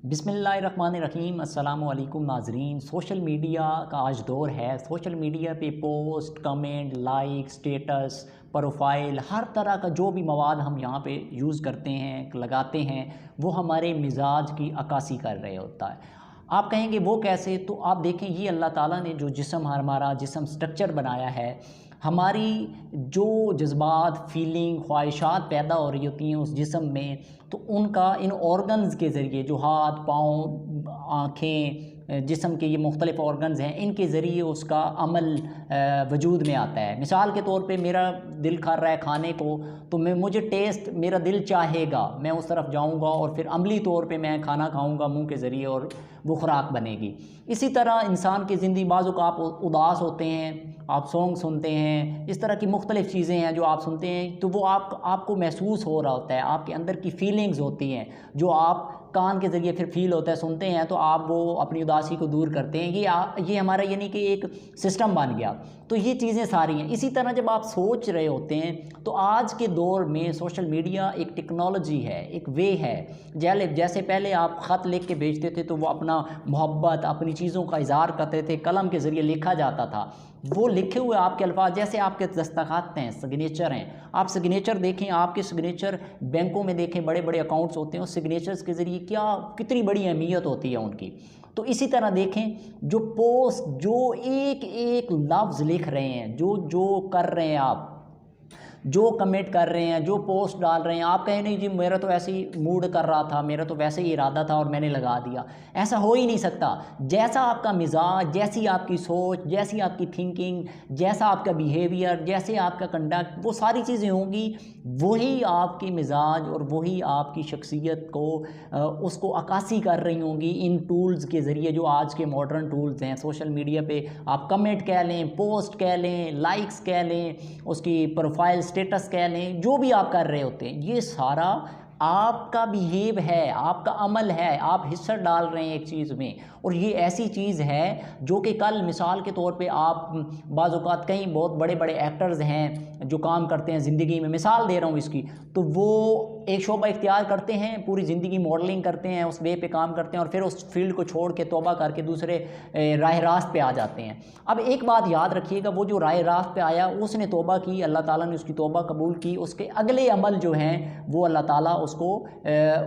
بسم اللہ الرحمن الرحیم۔ السلام علیکم ناظرین۔ سوشل میڈیا کا آج دور ہے۔ سوشل میڈیا پہ post, comment, like, status, profile, ہر طرح کا جو بھی مواد ہم یہاں پہ یوز کرتے ہیں، لگاتے ہیں، وہ ہمارے مزاج کی عکاسی کر رہے ہوتا ہے۔ آپ کہیں گے وہ کیسے؟ تو آپ دیکھیں، یہ اللہ تعالیٰ نے جو ہمارا جسم سٹرکچر بنایا ہے، ہماری جو جذبات، فیلنگ، خواہشات پیدا ہو رہی ہوتی ہیں اس جسم میں، تو ان کا ان آرگنز کے ذریعے، جو ہاتھ، پاؤں، آنکھیں، جسم کے یہ مختلف آرگنز ہیں، ان کے ذریعے اس کا عمل وجود میں آتا ہے۔ مثال کے طور پہ میرا دل کر رہا ہے کھانے کو، تو مجھے ٹیسٹ، میرا دل چاہے گا، میں اس طرف جاؤں گا اور پھر عملی طور پہ میں کھانا کھاؤں گا منہ کے ذریعے اور وہ خوراک بنے گی۔ اسی طرح انسان کی زندگی، بعض اوقات آپ اداس ہوتے ہیں، آپ سانگ سنتے ہیں، اس طرح کی مختلف چیزیں ہیں جو آپ سنتے ہیں، تو وہ آپ کو محسوس ہو رہا ہوتا ہے، آپ کے اندر کی فیلنگز ہوتی ہیں جو آپ کان کے ذریعے پھر فیل ہوتا ہے، سنتے ہیں، تو آپ وہ اپنی اداسی کو دور کرتے ہیں۔ یہ ہمارا یعنی کہ ایک سسٹم بن گیا۔ تو یہ چیزیں ساری ہیں۔ اسی طرح جب آپ سوچ رہے ہوتے ہیں تو آج کے دور میں سوشل میڈیا ایک ٹیکنالوجی ہے، ایک وے ہے۔ جیسے پہلے آپ خط لکھ کے بھیجتے تھے تو وہ اپنا محبت، اپنی چیزوں کا اظہار کرتے تھے، قلم کے ذریعے لکھا جاتا تھا، وہ لکھے ہوئے آپ کے الفاظ، جیسے آپ کے دستخط ہیں، سگنیچر ہیں، آپ سگنیچر دیکھیں، آپ کے سگنیچر بینکوں میں دیکھیں، بڑے بڑے اکاؤنٹس ہوتے ہیں، اس سگنیچرز کے ذریعے کتنی بڑی اہمیت ہوتی ہے ان کی۔ تو اسی طرح دیکھیں، جو پوسٹ، جو ایک ایک لفظ لکھ رہے ہیں، جو کر رہے ہیں آپ، جو کمنٹ کر رہے ہیں، جو پوسٹ ڈال رہے ہیں، آپ کہیں نہیں جی میرا تو ایسے ہی موڈ کر رہا تھا، میرا تو ویسے ہی ارادہ تھا اور میں نے لگا دیا۔ ایسا ہو ہی نہیں سکتا۔ جیسا آپ کا مزاج، جیسی آپ کی سوچ، جیسی آپ کی تھنکنگ، جیسا آپ کا بیہیویئر، جیسے آپ کا کنڈکٹ، وہ ساری چیزیں ہوں گی، وہی آپ کی مزاج اور وہی آپ کی شخصیت کو اس کو عکاسی کر رہی ہوں گی ان ٹولز کے ذریعے جو آج کے ماڈرن ٹولز ہیں۔ سوشل میڈیا پہ آپ کمنٹ کہہ لیں، پوسٹ کہہ لیں، لائکس کہہ لیں، اس کی پروفائل سٹیٹس کہہ لیں، جو بھی آپ کر رہے ہوتے ہیں، یہ سارا آپ کا بیہیو ہے، آپ کا عمل ہے، آپ حصہ ڈال رہے ہیں ایک چیز میں، اور یہ ایسی چیز ہے جو کہ کل مثال کے طور پہ آپ بعض اوقات کئی بہت بڑے بڑے ایکٹرز ہیں جو کام کرتے ہیں زندگی میں، مثال دے رہا ہوں اس کی، تو وہ ایک شعبہ اختیار کرتے ہیں، پوری زندگی ماڈلنگ کرتے ہیں، اس وے پہ کام کرتے ہیں، اور پھر اس فیلڈ کو چھوڑ کے توبہ کر کے دوسرے راہ راست پہ آ جاتے ہیں۔ اب ایک بات یاد رکھیے گا، وہ جو راہ راست پہ آیا اس نے توبہ کی، اللہ تعالیٰ نے اس کی توبہ قبول کی، اس کے اگلے عمل جو ہیں وہ اللہ تعالیٰ اس کو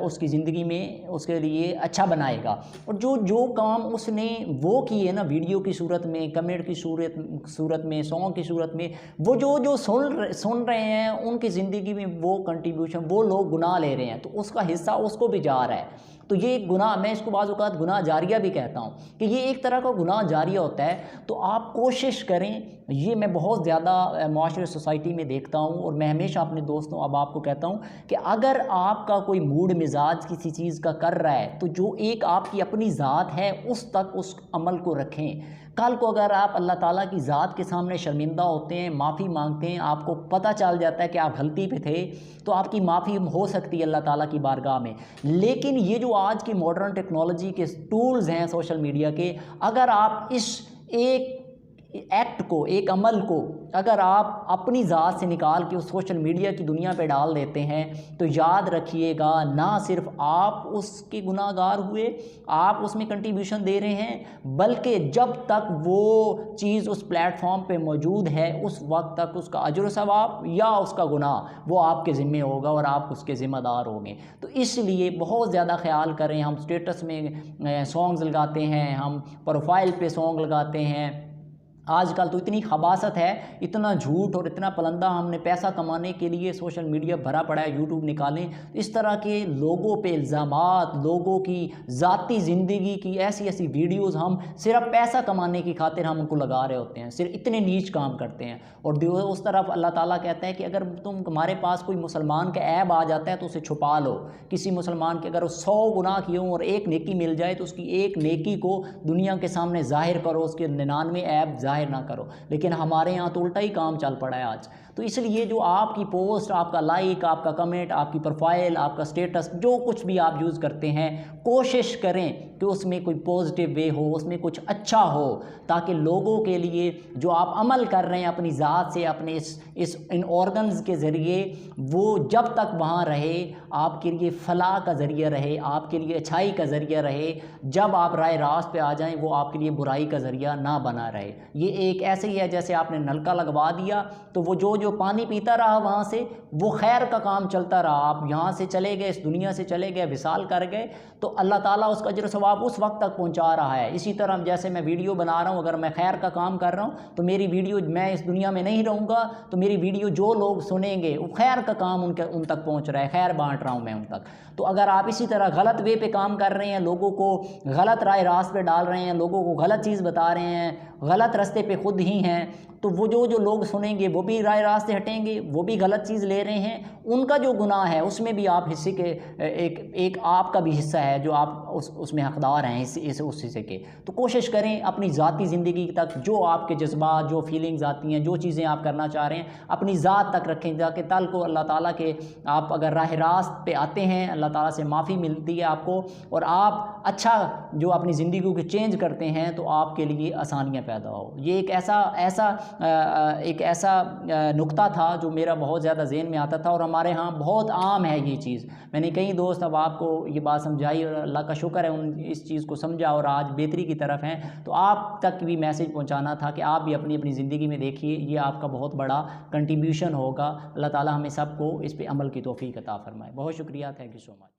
اس کی زندگی میں اس کے لیے اچھا بنائے گا۔ اور جو کام اس نے وہ کیے نا، ویڈیو کی صورت میں، کمنٹ کی صورت میں، سانگ کی صورت میں، وہ جو سن رہے ہیں ان کی زندگی میں وہ کنٹریبیوشن، وہ لوگ گناہ لے رہے ہیں، تو اس کا حصہ اس کو بھی جا رہا ہے۔ تو یہ ایک گناہ، میں اس کو بعض اوقات گناہ جاریہ بھی کہتا ہوں کہ یہ ایک طرح کا گناہ جاریہ ہوتا ہے۔ تو آپ کوشش کریں، یہ میں بہت زیادہ معاشرے سوسائٹی میں دیکھتا ہوں، اور میں ہمیشہ اپنے دوستوں اب آپ کو کہتا ہوں کہ اگر آپ کا کوئی موڈ مزاج کسی چیز کا کر رہا ہے تو جو ایک آپ کی اپنی ذات ہے اس تک اس عمل کو رکھیں۔ کل کو اگر آپ اللہ تعالیٰ کی ذات کے سامنے شرمندہ ہوتے ہیں، معافی مانگتے ہیں، آپ کو پتہ چل جاتا ہے کہ آپ غلطی پہ تھے، تو آپ کی معافی ہو سکتی ہے اللہ تعالیٰ کی بارگاہ میں۔ لیکن یہ جو آج کی ماڈرن ٹیکنالوجی کے ٹولز ہیں سوشل میڈیا کے، اگر آپ اس ایک ایکٹ کو، ایک عمل کو اگر آپ اپنی ذات سے نکال کے اس سوشل میڈیا کی دنیا پہ ڈال دیتے ہیں، تو یاد رکھیے گا نہ صرف آپ اس کے گناہ گار ہوئے، آپ اس میں کنٹریبیوشن دے رہے ہیں، بلکہ جب تک وہ چیز اس پلیٹ فارم پہ موجود ہے اس وقت تک اس کا اجر و ثواب یا اس کا گناہ وہ آپ کے ذمہ ہوگا اور آپ اس کے ذمہ دار ہوں گے۔ تو اس لیے بہت زیادہ خیال کریں۔ ہم سٹیٹس میں سانگز لگاتے ہیں، ہم پروفائل پہ سانگ لگاتے ہیں، آج کل تو اتنی خباثت ہے، اتنا جھوٹ اور اتنا پلندہ، ہم نے پیسہ کمانے کے لیے سوشل میڈیا بھرا پڑا ہے، یوٹیوب نکالیں، اس طرح کے لوگوں پہ الزامات، لوگوں کی ذاتی زندگی کی ایسی ویڈیوز ہم صرف پیسہ کمانے کی خاطر ہم ان کو لگا رہے ہوتے ہیں، صرف اتنے نیچ کام کرتے ہیں۔ اور اس طرف اللہ تعالیٰ کہتا ہے کہ اگر تمہارے پاس کوئی مسلمان کا عیب آ جاتا ہے تو اسے چھپا لو۔ کسی مسلمان کے اگر وہ 100 گناہ کیے ہوں اور ایک نیکی مل جائے تو اس کی ایک نیکی کو دنیا کے سامنے ظاہر کرو، اس کے 99 عیب ظاہر نہ کرو۔ لیکن ہمارے یہاں تو الٹا ہی کام چل پڑا ہے آج۔ تو اس لیے جو آپ کی پوسٹ، آپ کا لائک، آپ کا کمنٹ، آپ کی پروفائل، آپ کا سٹیٹس، جو کچھ بھی آپ یوز کرتے ہیں، کوشش کریں کہ اس میں کوئی پازیٹیو وے ہو، اس میں کچھ اچھا ہو، تاکہ لوگوں کے لیے جو آپ عمل کر رہے ہیں اپنی ذات سے، اپنے ان آرگنز کے ذریعے، وہ جب تک وہاں رہے آپ کے لیے فلاح کا ذریعہ رہے، آپ کے لیے اچھائی کا ذریعہ رہے، جب آپ راہ راست پہ آ جائیں وہ آپ کے لیے برائی کا ذریعہ نہ بنا رہے۔ یہ ایک ایسے ہی ہے جیسے آپ نے نلکا لگوا دیا تو وہ جو پانی پیتا رہا وہاں سے، وہ خیر کا کام چلتا رہا، آپ یہاں سے چلے گئے، اس دنیا سے چلے گئے، وصال کر گئے، تو اللہ تعالیٰ اس کا اجر و ثواب اس وقت تک پہنچا رہا ہے۔ اسی طرح جیسے میں ویڈیو بنا رہا ہوں، اگر میں خیر کا کام کر رہا ہوں تو میری ویڈیو، میں اس دنیا میں نہیں رہوں گا تو میری ویڈیو جو لوگ سنیں گے وہ خیر کا کام ان تک پہنچ رہا ہے، خیر بانٹ رہا ہوں میں ان تک۔ تو اگر آپ اسی طرح غلط وے پہ کام کر رہے ہیں، لوگوں کو غلط راہ راست پہ ڈال رہے ہیں، لوگوں کو غلط چیز بتا رہے ہیں، غلط راستے پہ خود ہی ہیں، تو وہ جو لوگ سنیں گے وہ بھی راہ راست سے ہٹیں گے، وہ بھی غلط چیز لے رہے ہیں، ان کا جو گناہ ہے اس میں بھی آپ حصے کے ایک آپ کا بھی حصہ ہے جو آپ اس میں حقدار ہیں اس حصے کے۔ تو کوشش کریں اپنی ذاتی زندگی تک جو آپ کے جذبات، جو فیلنگز آتی ہیں، جو چیزیں آپ کرنا چاہ رہے ہیں اپنی ذات تک رکھیں، تاکہ کل کو اللہ تعالیٰ کے آپ اگر راہ راست پہ آتے ہیں، اللہ تعالیٰ سے معافی ملتی ہے آپ کو، اور آپ اچھا جو اپنی زندگی کو چینج کرتے ہیں تو آپ کے لیے آسانیاں پیدا ہو۔ یہ ایک ایسا نقطہ تھا جو میرا بہت زیادہ ذہن میں آتا تھا، اور ہمارے ہاں بہت عام ہے یہ چیز۔ میں نے کئی دوست اب آپ کو یہ بات سمجھائی، اور اللہ کا شکر ہے اس چیز کو سمجھا اور آج بہتری کی طرف ہیں۔ تو آپ تک بھی میسیج پہنچانا تھا کہ آپ بھی اپنی زندگی میں دیکھیے، یہ آپ کا بہت بڑا کنٹریبیوشن ہوگا۔ اللہ تعالیٰ ہمیں سب کو اس پہ عمل کی توفیق عطا فرمائے۔ بہت شکریہ، تھینک یو سو مچ۔